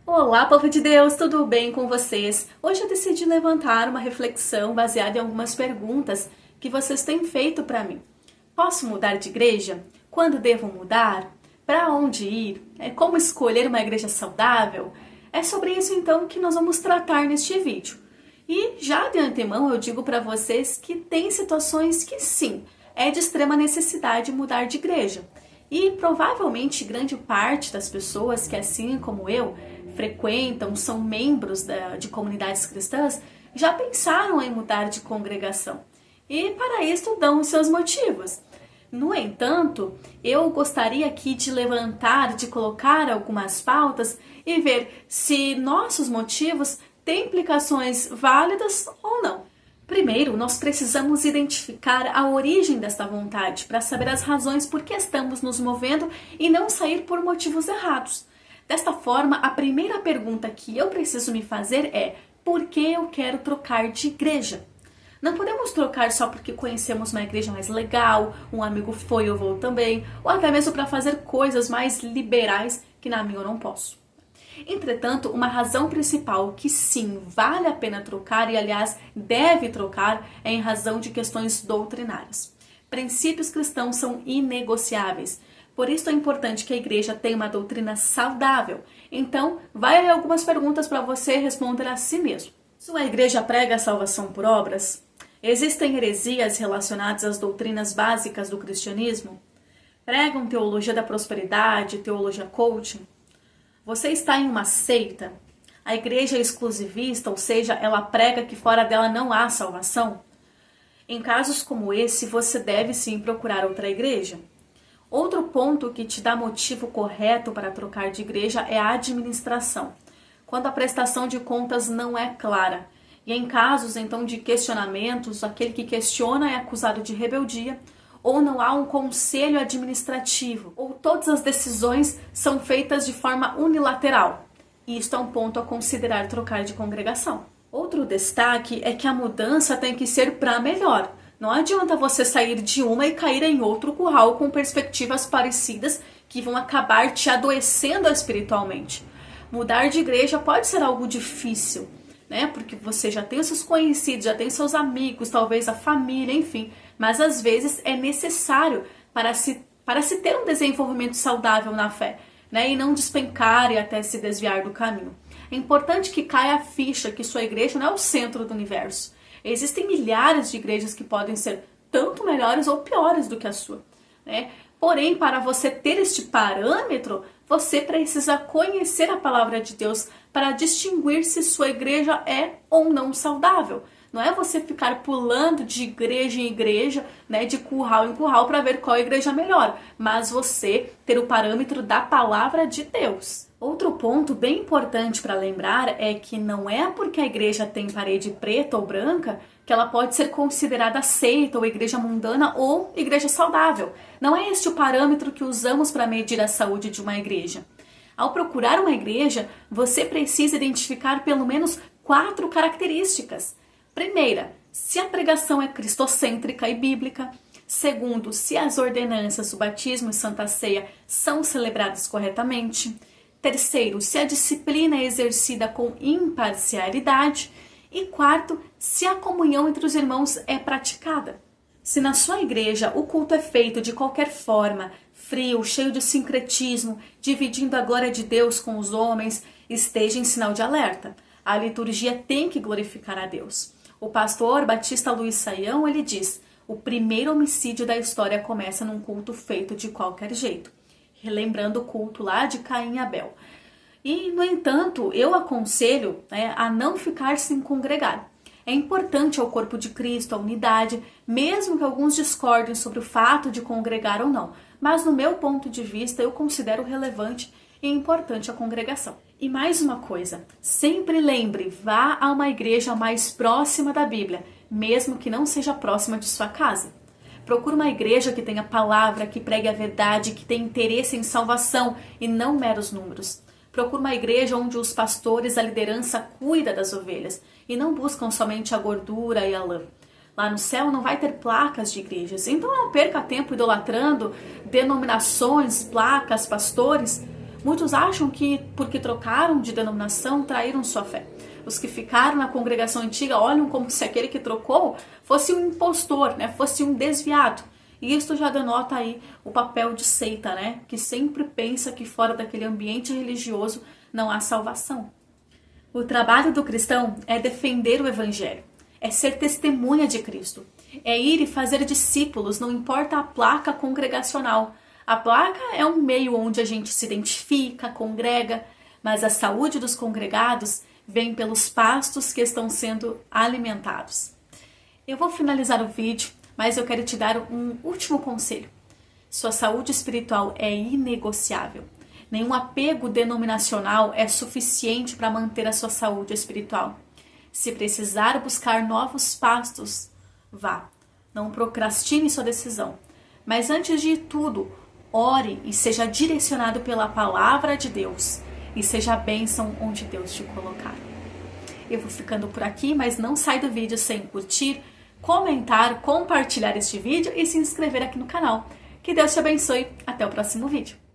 Olá, povo de Deus, tudo bem com vocês? Hoje eu decidi levantar uma reflexão baseada em algumas perguntas que vocês têm feito para mim. Posso mudar de igreja? Quando devo mudar? Para onde ir? Como escolher uma igreja saudável? É sobre isso então que nós vamos tratar neste vídeo. E já de antemão eu digo para vocês que tem situações que sim, é de extrema necessidade mudar de igreja. E provavelmente grande parte das pessoas que, assim como eu, frequentam, são membros de comunidades cristãs, já pensaram em mudar de congregação. E para isso dão os seus motivos. No entanto, eu gostaria aqui de levantar, de colocar algumas pautas e ver se nossos motivos têm implicações válidas ou não. Primeiro, nós precisamos identificar a origem desta vontade para saber as razões por que estamos nos movendo e não sair por motivos errados. Desta forma, a primeira pergunta que eu preciso me fazer é: por que eu quero trocar de igreja? Não podemos trocar só porque conhecemos uma igreja mais legal, um amigo foi ou vou também, ou até mesmo para fazer coisas mais liberais que na minha eu não posso. Entretanto, uma razão principal que sim, vale a pena trocar e, aliás, deve trocar é em razão de questões doutrinárias. Princípios cristãos são inegociáveis. Por isso é importante que a igreja tenha uma doutrina saudável. Então, vai aí algumas perguntas para você responder a si mesmo. Sua igreja prega a salvação por obras? Existem heresias relacionadas às doutrinas básicas do cristianismo? Pregam teologia da prosperidade, teologia coaching? Você está em uma seita? A igreja é exclusivista, ou seja, ela prega que fora dela não há salvação? Em casos como esse, você deve sim procurar outra igreja. Outro ponto que te dá motivo correto para trocar de igreja é a administração, quando a prestação de contas não é clara. E em casos então de questionamentos, aquele que questiona é acusado de rebeldia, ou não há um conselho administrativo, ou todas as decisões são feitas de forma unilateral. Isto é um ponto a considerar trocar de congregação. Outro destaque é que a mudança tem que ser para melhor. Não adianta você sair de uma e cair em outro curral com perspectivas parecidas que vão acabar te adoecendo espiritualmente. Mudar de igreja pode ser algo difícil, né? Porque você já tem os seus conhecidos, já tem seus amigos, talvez a família, enfim. Mas às vezes é necessário para se ter um desenvolvimento saudável na fé, né? E não despencar e até se desviar do caminho. É importante que caia a ficha que sua igreja não é o centro do universo. Existem milhares de igrejas que podem ser tanto melhores ou piores do que a sua, né? Porém, para você ter este parâmetro, você precisa conhecer a palavra de Deus para distinguir se sua igreja é ou não saudável. Não é você ficar pulando de igreja em igreja, né, de curral em curral para ver qual igreja é melhor, mas você ter o parâmetro da palavra de Deus. Outro ponto bem importante para lembrar é que não é porque a igreja tem parede preta ou branca que ela pode ser considerada seita ou igreja mundana ou igreja saudável. Não é este o parâmetro que usamos para medir a saúde de uma igreja. Ao procurar uma igreja, você precisa identificar pelo menos 4 características. Primeira, se a pregação é cristocêntrica e bíblica. Segundo, se as ordenanças, o batismo e Santa Ceia são celebradas corretamente. Terceiro, se a disciplina é exercida com imparcialidade. E quarto, se a comunhão entre os irmãos é praticada. Se na sua igreja o culto é feito de qualquer forma, frio, cheio de sincretismo, dividindo a glória de Deus com os homens, esteja em sinal de alerta. A liturgia tem que glorificar a Deus. O pastor Batista Luiz Saião, ele diz: o primeiro homicídio da história começa num culto feito de qualquer jeito. Relembrando o culto lá de Caim e Abel. E, no entanto, eu aconselho, né, a não ficar sem congregar. É importante ao corpo de Cristo, a unidade, mesmo que alguns discordem sobre o fato de congregar ou não. Mas, no meu ponto de vista, eu considero relevante e importante a congregação. E mais uma coisa, sempre lembre, vá a uma igreja mais próxima da Bíblia, mesmo que não seja próxima de sua casa. Procure uma igreja que tenha palavra, que pregue a verdade, que tenha interesse em salvação e não meros números. Procure uma igreja onde os pastores, a liderança, cuida das ovelhas e não buscam somente a gordura e a lã. Lá no céu não vai ter placas de igrejas, então não perca tempo idolatrando denominações, placas, pastores. Muitos acham que porque trocaram de denominação, traíram sua fé. Os que ficaram na congregação antiga olham como se aquele que trocou fosse um impostor, né? Fosse um desviado. E isso já denota aí o papel de seita, né? Que sempre pensa que fora daquele ambiente religioso não há salvação. O trabalho do cristão é defender o evangelho, é ser testemunha de Cristo, é ir e fazer discípulos, não importa a placa congregacional. A placa é um meio onde a gente se identifica, congrega, mas a saúde dos congregados vem pelos pastos que estão sendo alimentados. Eu vou finalizar o vídeo, mas eu quero te dar um último conselho. Sua saúde espiritual é inegociável. Nenhum apego denominacional é suficiente para manter a sua saúde espiritual. Se precisar buscar novos pastos, vá. Não procrastine sua decisão. Mas antes de tudo, ore e seja direcionado pela palavra de Deus. E seja a bênção onde Deus te colocar. Eu vou ficando por aqui, mas não sai do vídeo sem curtir, comentar, compartilhar este vídeo e se inscrever aqui no canal. Que Deus te abençoe. Até o próximo vídeo.